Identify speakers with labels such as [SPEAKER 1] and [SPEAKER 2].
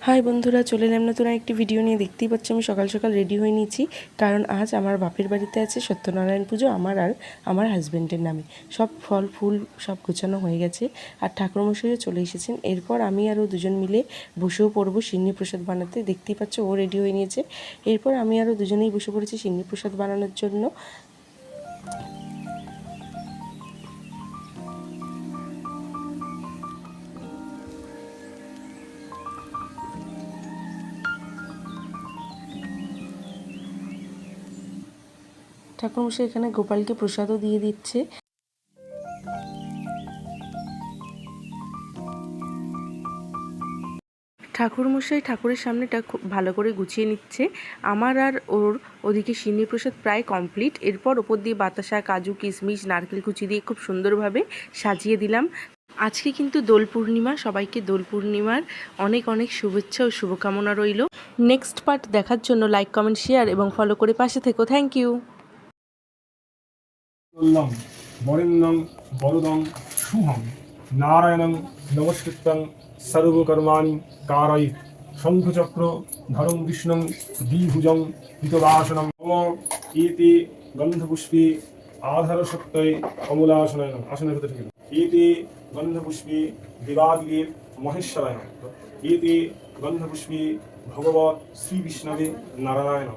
[SPEAKER 1] High বন্ধুরা, চলে এলাম নতুন একটি ভিডিও নিয়ে। দেখতেই পাচ্ছি আমি সকাল সকাল রেডি হয়ে নিয়েছি, কারণ আজ আমার বাপের বাড়িতে আছে সত্যনারায়ণ পুজো আমার আর আমার হাজব্যান্ডের নামে। সব ফল ফুল সব গোছানো হয়ে গেছে আর ঠাকুরমশাইও চলে এসেছেন। এরপর আমি আরও দুজন মিলে বসেও পড়বো সিন্নি প্রসাদ বানাতে। দেখতেই পাচ্ছ ও রেডি হয়ে নিয়েছে। এরপর আমি আরও দুজনেই বসে পড়েছি সিন্নি প্রসাদ বানানোর জন্য। ঠাকুরমশাই এখানে গোপালকে প্রসাদও দিয়ে দিচ্ছে। ঠাকুরমশাই ঠাকুরের সামনেটা খুব ভালো করে গুছিয়ে নিচ্ছে। আমার আর ওর ওদিকে সিন্নি প্রসাদ প্রায় কমপ্লিট। এরপর ওপর দিয়ে বাতাসা, কাজু, কিশমিশ, নারকেল কুচি দিয়ে খুব সুন্দরভাবে সাজিয়ে দিলাম। আজকে কিন্তু দোল পূর্ণিমা, সবাইকে দোল পূর্ণিমার অনেক অনেক শুভেচ্ছা ও শুভকামনা রইল। নেক্সট পার্ট দেখার জন্য লাইক, কমেন্ট, শেয়ার এবং ফলো করে পাশে থেকো। Thank you.
[SPEAKER 2] বরেণ্যং বরদং শুভং নারায়ণং নমস্কৃত্যং সর্বকর্মাণি কারয়িত শঙ্খচক্র ধরং বিষ্ণুং দ্বিভুজং হিতবাসনম মম ইতি গন্ধপুষ্পে আধার সত্যই কমলাসনায় আসনের ভিতরে থেকে ইতি গন্ধপুষ্পে দেবাদিদেব মহেশ্বরায় ইতি গন্ধপুষ্পে ভগবৎ শ্রী বিষ্ণবে নারায়ণ।